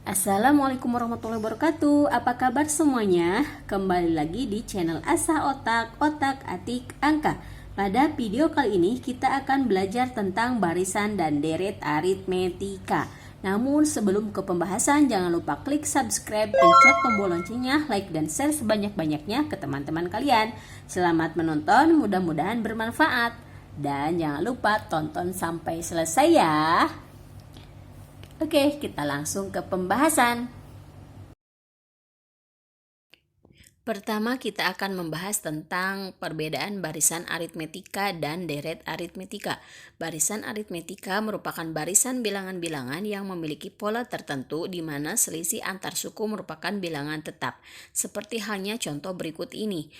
Assalamualaikum warahmatullahi wabarakatuh. Apa kabar semuanya? Kembali lagi di channel Asah Otak, Otak Atik Angka. Pada video kali ini kita akan belajar tentang barisan dan deret aritmetika. Namun sebelum ke pembahasan, jangan lupa klik subscribe, pencet tombol loncengnya, like dan share sebanyak-banyaknya ke teman-teman kalian. Selamat menonton, mudah-mudahan bermanfaat. Dan jangan lupa tonton sampai selesai ya. Oke, kita langsung ke pembahasan. Pertama, kita akan membahas tentang perbedaan barisan aritmetika dan deret aritmetika. Barisan aritmetika merupakan barisan bilangan-bilangan yang memiliki pola tertentu di mana selisih antar suku merupakan bilangan tetap. Seperti halnya contoh berikut ini.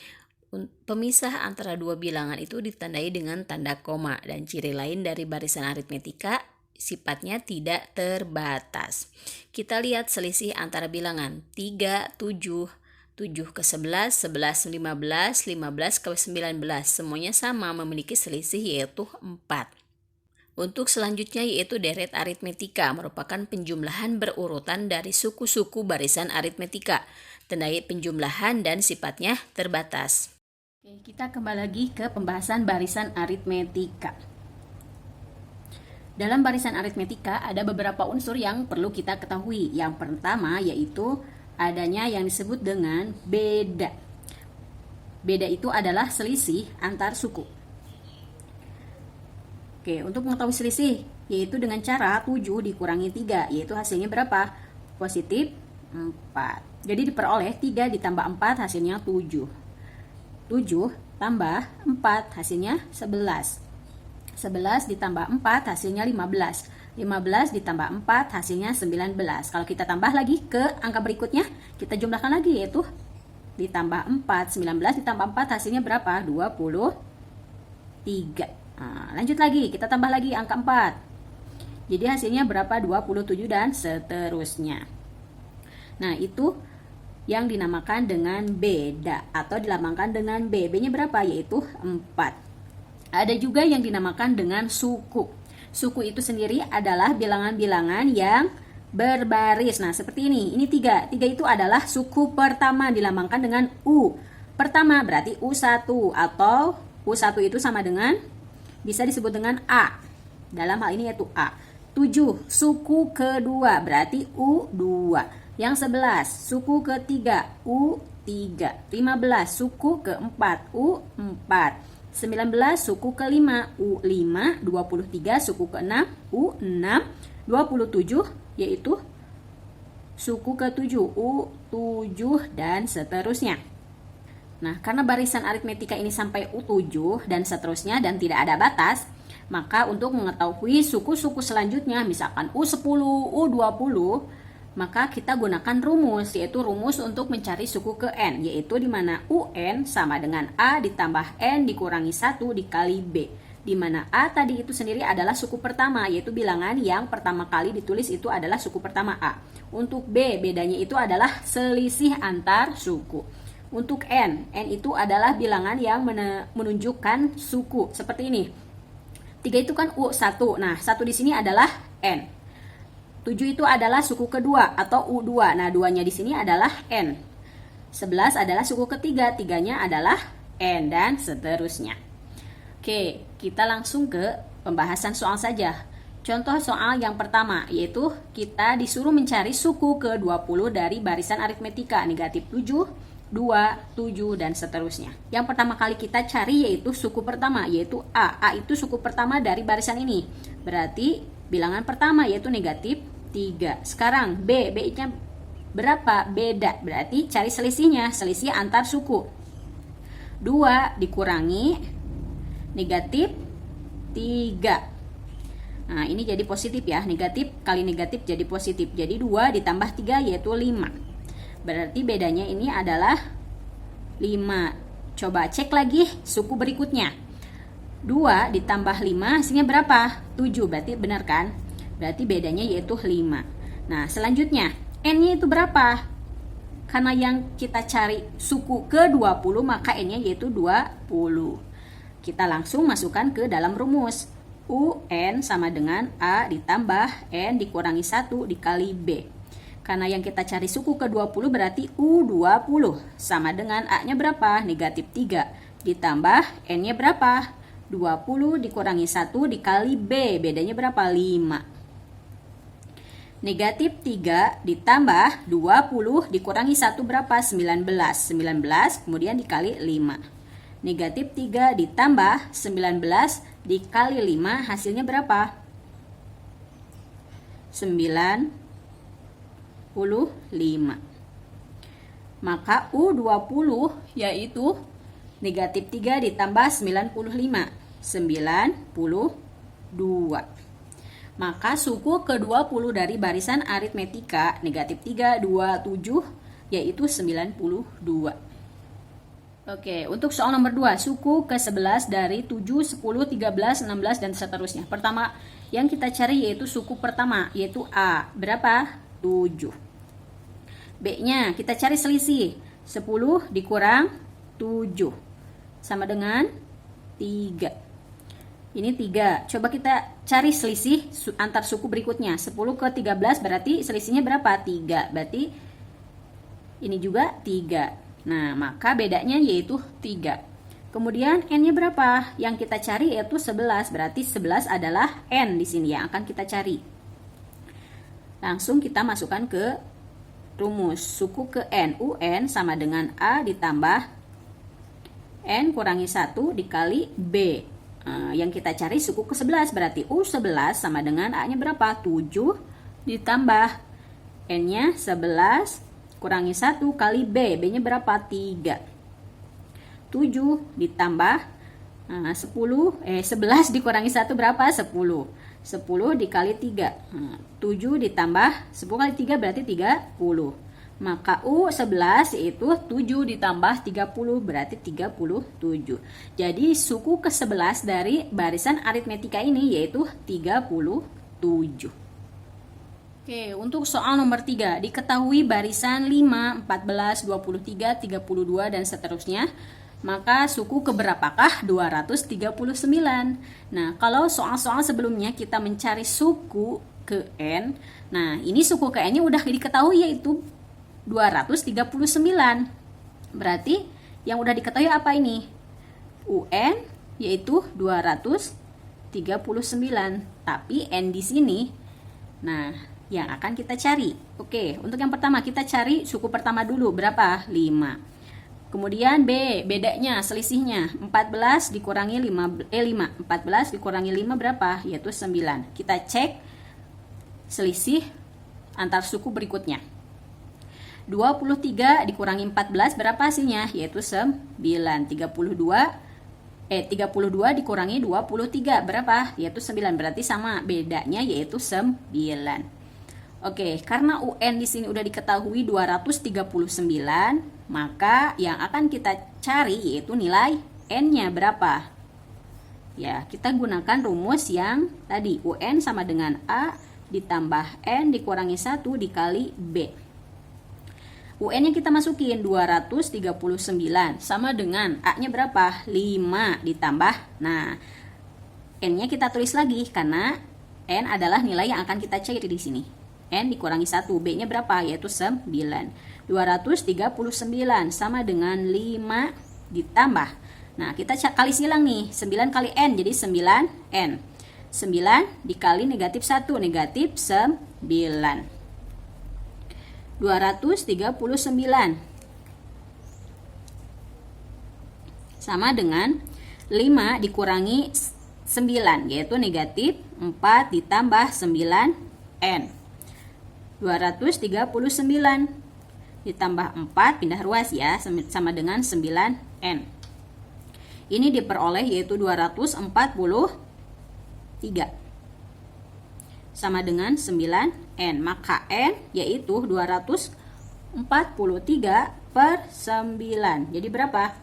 Pemisah antara dua bilangan itu ditandai dengan tanda koma, dan ciri lain dari barisan aritmetika sifatnya tidak terbatas. Kita lihat selisih antara bilangan 3, 7, 7 ke 11, 11, 15, 15 ke 19. Semuanya sama memiliki selisih yaitu 4. Untuk selanjutnya yaitu deret aritmetika, merupakan penjumlahan berurutan dari suku-suku barisan aritmetika. Tandai penjumlahan dan sifatnya terbatas. Oke, kita kembali lagi ke pembahasan barisan aritmetika. Dalam barisan aritmetika ada beberapa unsur yang perlu kita ketahui. Yang pertama yaitu adanya yang disebut dengan beda. Beda itu adalah selisih antar suku. Oke, untuk mengetahui selisih yaitu dengan cara 7 dikurangi 3, yaitu hasilnya berapa? Positif 4. Jadi diperoleh 3 ditambah 4 hasilnya 7. 7 tambah 4 hasilnya 11. 11 ditambah 4 hasilnya 15. 15 ditambah 4 hasilnya 19. Kalau kita tambah lagi ke angka berikutnya, kita jumlahkan lagi yaitu ditambah 4. 19 ditambah 4 hasilnya berapa? 23. Nah, lanjut lagi, kita tambah lagi angka 4. Jadi hasilnya berapa? 27 dan seterusnya. Nah, itu yang dinamakan dengan beda atau dilambangkan dengan B. B-nya berapa? Yaitu 4. Ada juga yang dinamakan dengan suku. Suku itu sendiri adalah bilangan-bilangan yang berbaris. Nah, seperti ini. Ini 3. 3 itu adalah suku pertama, dilambangkan dengan U. Pertama berarti U1 atau U1 itu sama dengan, bisa disebut dengan A. Dalam hal ini yaitu A. 7. Suku kedua berarti U2. Yang 11. Suku ketiga U3. 15. Suku keempat U4. 19 suku kelima U5, 23 suku ke-6 U6, 27 yaitu suku ke-7 U7 dan seterusnya. Nah, karena barisan aritmetika ini sampai U7 dan seterusnya dan tidak ada batas, maka untuk mengetahui suku-suku selanjutnya misalkan U10, U20, maka kita gunakan rumus, yaitu rumus untuk mencari suku ke N, yaitu di mana UN sama dengan A ditambah N dikurangi 1 dikali B, di mana A tadi itu sendiri adalah suku pertama, yaitu bilangan yang pertama kali ditulis itu adalah suku pertama A. Untuk B, bedanya itu adalah selisih antar suku. Untuk N itu adalah bilangan yang menunjukkan suku, seperti ini. 3 itu kan U1, nah 1 di sini adalah N. 7 itu adalah suku kedua atau U2. Nah, 2-nya di sini adalah N. 11 adalah suku ketiga, 3-nya adalah N dan seterusnya. Oke, kita langsung ke pembahasan soal saja. Contoh soal yang pertama yaitu kita disuruh mencari suku ke-20 dari barisan aritmetika negatif 7, 2, 7 dan seterusnya. Yang pertama kali kita cari yaitu suku pertama yaitu A. A itu suku pertama dari barisan ini. Berarti bilangan pertama yaitu negatif 3. Sekarang B, B-nya berapa? Beda. Berarti cari selisihnya, selisih antar suku. 2 dikurangi negatif 3. Nah, ini jadi positif ya. Negatif kali negatif jadi positif. Jadi 2 ditambah 3 yaitu 5. Berarti bedanya ini adalah 5. Coba cek lagi suku berikutnya. 2 ditambah 5 hasilnya berapa? 7, berarti benar kan? Berarti bedanya yaitu 5. Nah, selanjutnya N-nya itu berapa? Karena yang kita cari suku ke-20 maka N-nya yaitu 20. Kita langsung masukkan ke dalam rumus. UN sama dengan A ditambah N dikurangi 1 dikali B. Karena yang kita cari suku ke-20 berarti U20. Sama dengan A-nya berapa? Negatif 3. Ditambah N-nya berapa? 20 dikurangi 1 dikali B. Bedanya berapa? 5. Negatif 3 ditambah 20 dikurangi 1 berapa? 19. 19 kemudian dikali 5. Negatif 3 ditambah 19 dikali 5 hasilnya berapa? 95. Maka U20 yaitu negatif 3 ditambah 95. 92. Maka suku ke-20 dari barisan aritmetika negatif 3, 2, 7 yaitu 92. Oke, untuk soal nomor 2, suku ke-11 dari 7, 10, 13, 16 dan seterusnya. Pertama yang kita cari yaitu suku pertama yaitu A. Berapa? 7. B-nya kita cari selisih. 10 dikurang 7 sama dengan 3. Ini 3. Coba kita cari selisih antar suku berikutnya. 10 ke 13 berarti selisihnya berapa? 3. Berarti ini juga 3. Nah, maka bedanya yaitu 3. Kemudian N-nya berapa? Yang kita cari yaitu 11. Berarti 11 adalah N di sini yang akan kita cari. Langsung kita masukkan ke rumus. Suku ke N. UN sama dengan A ditambah N kurangi 1 dikali B. Yang kita cari suku ke-11 berarti U11 sama dengan A-nya berapa? 7 ditambah N-nya 11 kurangi 1 kali B. B-nya berapa? 3. 7 ditambah 11 dikurangi 1 berapa? 10. 10 dikali 3. 7 ditambah 10 kali 3 berarti 30. Maka U11 yaitu 7 ditambah 30 berarti 37. Jadi suku ke-11 dari barisan aritmetika ini yaitu 37. Oke, untuk soal nomor 3, diketahui barisan 5, 14, 23, 32 dan seterusnya. Maka suku keberapakah? 239. Nah, kalau soal-soal sebelumnya kita mencari suku ke N. Nah, ini suku ke N-nya udah diketahui yaitu 239. Berarti yang udah diketahui apa ini? UN yaitu 239. Tapi N di sini. Nah, yang akan kita cari. Oke, untuk yang pertama kita cari suku pertama dulu. Berapa? 5. Kemudian B, bedanya, selisihnya 14 dikurangi 5. 14 dikurangi 5 berapa? Yaitu 9. Kita cek selisih antar suku berikutnya. 23 dikurangi 14 berapa hasilnya? Yaitu 9. 32 dikurangi 23 berapa? Yaitu 9. Berarti sama, bedanya yaitu 9. Oke, karena UN di sini udah diketahui 239, maka yang akan kita cari yaitu nilai N-nya berapa? Ya, kita gunakan rumus yang tadi, UN sama dengan A ditambah N dikurangi 1 dikali B. UN yang kita masukin 239 sama dengan A-nya berapa? 5 ditambah. Nah, N-nya kita tulis lagi karena N adalah nilai yang akan kita cari di sini. N dikurangi 1, B-nya berapa? Yaitu 9. 239 sama dengan 5 ditambah. Nah, kita kali silang nih. 9 kali N jadi 9N. 9 dikali negatif 1, negatif 9. 239 sama dengan 5 dikurangi 9 yaitu negatif 4 ditambah 9N. 239 ditambah 4 pindah ruas ya sama dengan 9N. Ini diperoleh yaitu 243 sama dengan 9N. Maka N yaitu 243 per 9. Jadi berapa?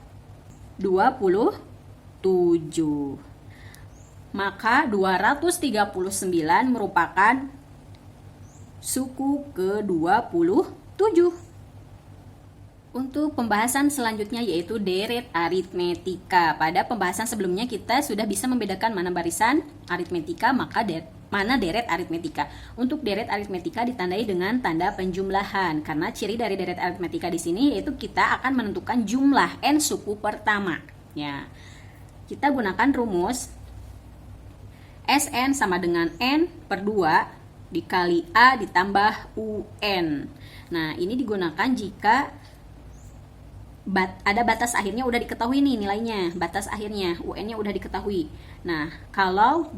27. Maka 239 merupakan suku ke-27. Untuk pembahasan selanjutnya yaitu deret aritmetika. Pada pembahasan sebelumnya kita sudah bisa membedakan mana barisan aritmetika Mana deret aritmetika? Untuk deret aritmetika ditandai dengan tanda penjumlahan, karena ciri dari deret aritmetika di sini yaitu kita akan menentukan jumlah n suku pertama. Ya, kita gunakan rumus Sn sama dengan n per 2 dikali A ditambah UN. Nah, ini digunakan jika ada batas akhirnya udah diketahui nih nilainya, batas akhirnya UN-nya udah diketahui. Nah, kalau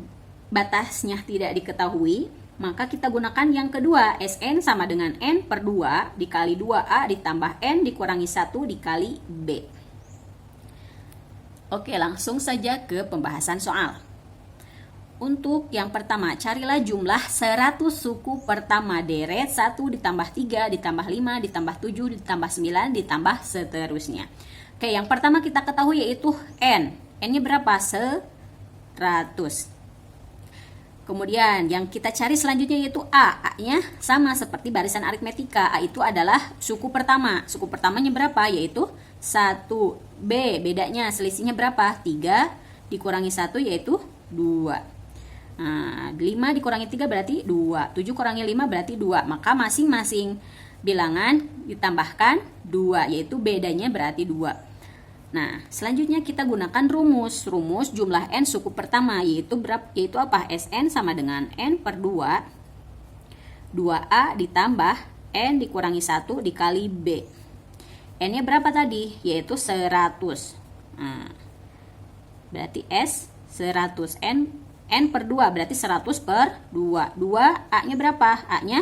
batasnya tidak diketahui, maka kita gunakan yang kedua, Sn sama dengan n per 2 dikali 2A ditambah n dikurangi 1 dikali B. Oke, langsung saja ke pembahasan soal. Untuk yang pertama, carilah jumlah 100 suku pertama deret 1 ditambah 3 ditambah 5 ditambah 7 ditambah 9 ditambah seterusnya. Oke, yang pertama kita ketahui yaitu n. N-nya berapa? 100. Kemudian yang kita cari selanjutnya yaitu A. A-nya sama seperti barisan aritmetika. A itu adalah suku pertama. Suku pertamanya berapa? Yaitu 1. B, bedanya selisihnya berapa? 3 dikurangi 1 yaitu 2. Nah, 5 dikurangi 3 berarti 2. 7 kurangi 5 berarti 2. Maka masing-masing bilangan ditambahkan 2, yaitu bedanya berarti 2. Nah, selanjutnya kita gunakan rumus jumlah n suku pertama yaitu apa? Sn sama dengan n per 2 2A ditambah n dikurangi 1 dikali B. N-nya berapa tadi? Yaitu 100. Nah, berarti S 100. N per 2 berarti 100 per 2. 2 A-nya berapa? A-nya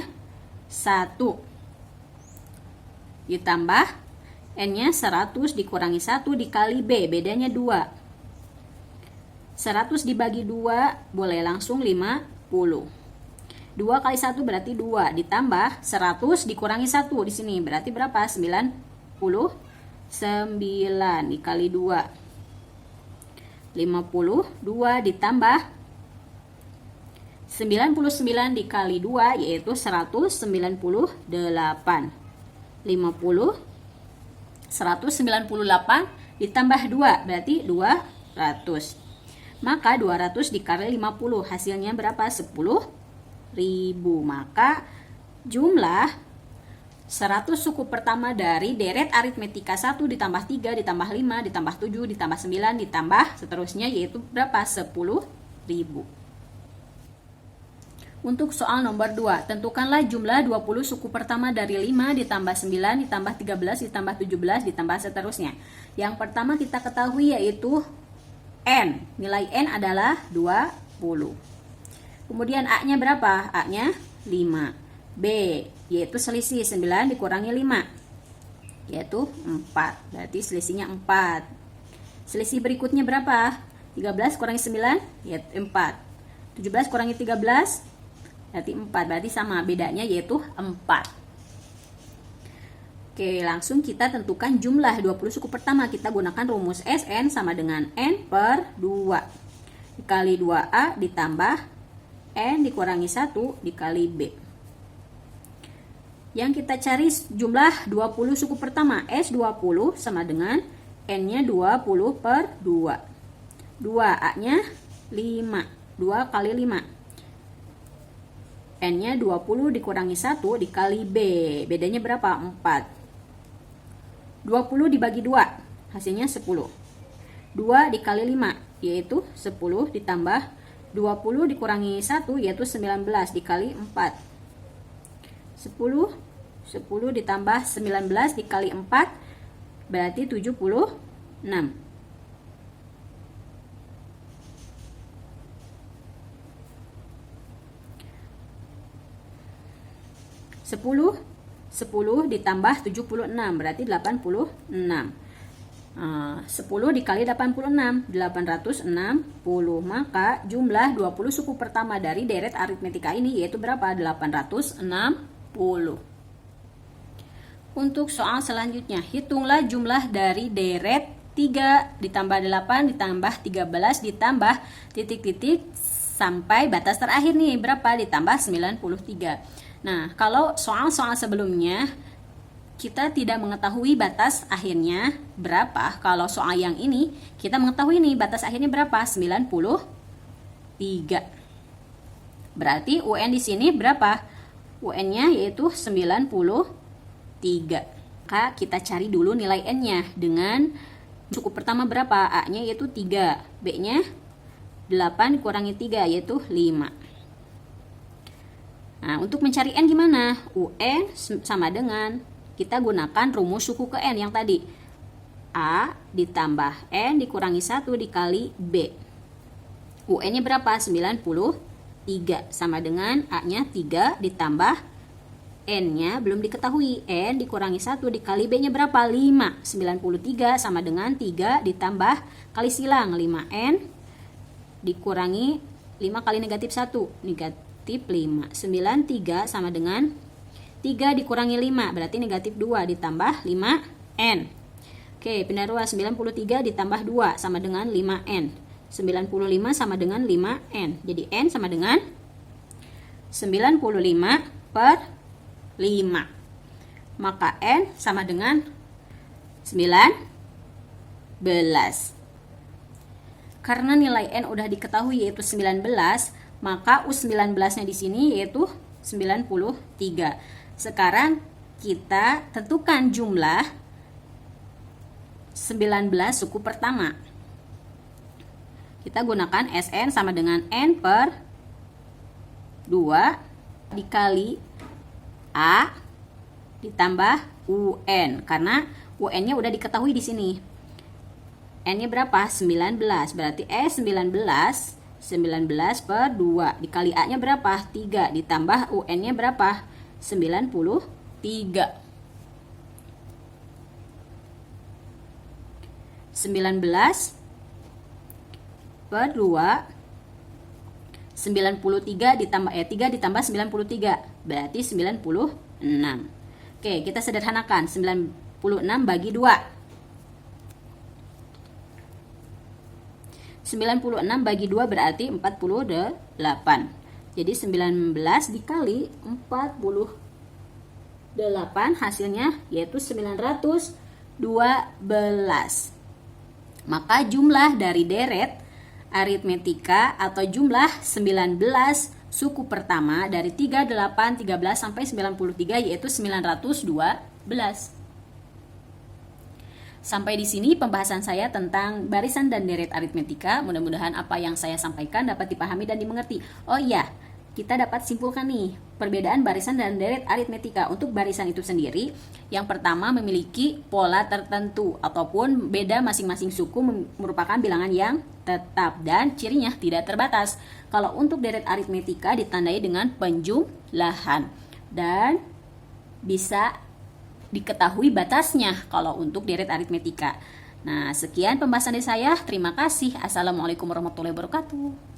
1 ditambah N-nya 100 dikurangi 1 dikali B, bedanya 2. 100 dibagi 2 boleh langsung 50. 2 kali 1 berarti 2 ditambah 100 dikurangi 1 di sini berarti berapa? 99 dikali 2. 52 ditambah 99 dikali 2 yaitu 198. 198 ditambah 2 berarti 200. Maka 200 dikali 50 hasilnya berapa? 10.000. Maka jumlah 100 suku pertama dari deret aritmetika 1 ditambah 3 ditambah 5 ditambah 7 ditambah 9 ditambah seterusnya yaitu berapa? 10.000. Untuk soal nomor 2, tentukanlah jumlah 20 suku pertama dari 5 ditambah 9 ditambah 13 ditambah 17 ditambah seterusnya. Yang pertama kita ketahui yaitu N. Nilai N adalah 20. Kemudian A-nya berapa? A-nya 5. B, yaitu selisih 9 dikurangi 5, yaitu 4. Berarti selisihnya 4. Selisih berikutnya berapa? 13 kurangi 9, yaitu 4. 17 kurangi 13, berarti 4, berarti sama, bedanya yaitu 4. Oke, langsung kita tentukan jumlah 20 suku pertama. Kita gunakan rumus Sn sama dengan n per 2 dikali 2A ditambah n dikurangi 1 dikali B. Yang kita cari jumlah 20 suku pertama. S20 sama dengan n-nya 20 per 2. 2A-nya 5, 2 kali 5. N-nya 20 dikurangi 1 dikali B. Bedanya berapa? 4. 20 dibagi 2, hasilnya 10. 2 dikali 5, yaitu 10 ditambah 20 dikurangi 1, yaitu 19 dikali 4. 10 ditambah 19 dikali 4, berarti 76. 10 ditambah 76 berarti 86. 10 dikali 86, 860. Maka jumlah 20 suku pertama dari deret aritmetika ini yaitu berapa? 860. Untuk soal selanjutnya, hitunglah jumlah dari deret 3 ditambah 8 ditambah 13 ditambah titik-titik sampai batas terakhir nih berapa? Ditambah 93. Nah, kalau soal-soal sebelumnya kita tidak mengetahui batas akhirnya berapa. Kalau soal yang ini kita mengetahui nih batas akhirnya berapa? 93. Berarti UN di sini berapa? UN-nya yaitu 93. Maka kita cari dulu nilai N-nya dengan suku pertama berapa? A-nya yaitu 3, B-nya 8 kurangi 3 yaitu 5. Nah, untuk mencari N gimana? UN sama dengan kita gunakan rumus suku ke N yang tadi. A ditambah N dikurangi 1 dikali B. UN-nya berapa? 93 sama dengan A-nya 3 ditambah N-nya belum diketahui. N dikurangi 1 dikali B-nya berapa? 5. 93 sama dengan 3 ditambah kali silang 5N dikurangi 5 kali negatif 1. Negatif 5. 93 sama dengan 3 dikurangi 5 berarti negatif 2 ditambah 5N. Oke, pindah ruas. 93 ditambah 2 sama dengan 5N. 95 sama dengan 5N. Jadi N sama dengan 95 per 5. Maka N sama dengan 19. Karena nilai N udah diketahui yaitu 19, maka U19-nya di sini yaitu 93. Sekarang kita tentukan jumlah 19 suku pertama. Kita gunakan SN sama dengan N per 2 dikali A ditambah UN. Karena UN-nya udah diketahui di sini. N-nya berapa? 19. Berarti S19 per 2 dikali A-nya berapa? 3 ditambah UN-nya berapa? 93. 19 per 2 93 ditambah 3 ditambah 93 berarti 96. Oke, kita sederhanakan. 96 bagi 2. 96 bagi 2 berarti 48. Jadi 19 dikali 48 hasilnya yaitu 912. Maka jumlah dari deret aritmetika atau jumlah 19 suku pertama dari 38, 13 sampai 93 yaitu 912. Sampai di sini pembahasan saya tentang barisan dan deret aritmetika. Mudah-mudahan apa yang saya sampaikan dapat dipahami dan dimengerti. Oh iya, kita dapat simpulkan nih perbedaan barisan dan deret aritmetika. Untuk barisan itu sendiri, yang pertama memiliki pola tertentu ataupun beda masing-masing suku merupakan bilangan yang tetap dan cirinya tidak terbatas. Kalau untuk deret aritmetika ditandai dengan penjumlahan dan bisa diketahui batasnya kalau untuk deret aritmetika. Nah, sekian pembahasan dari saya. Terima kasih. Assalamualaikum warahmatullahi wabarakatuh.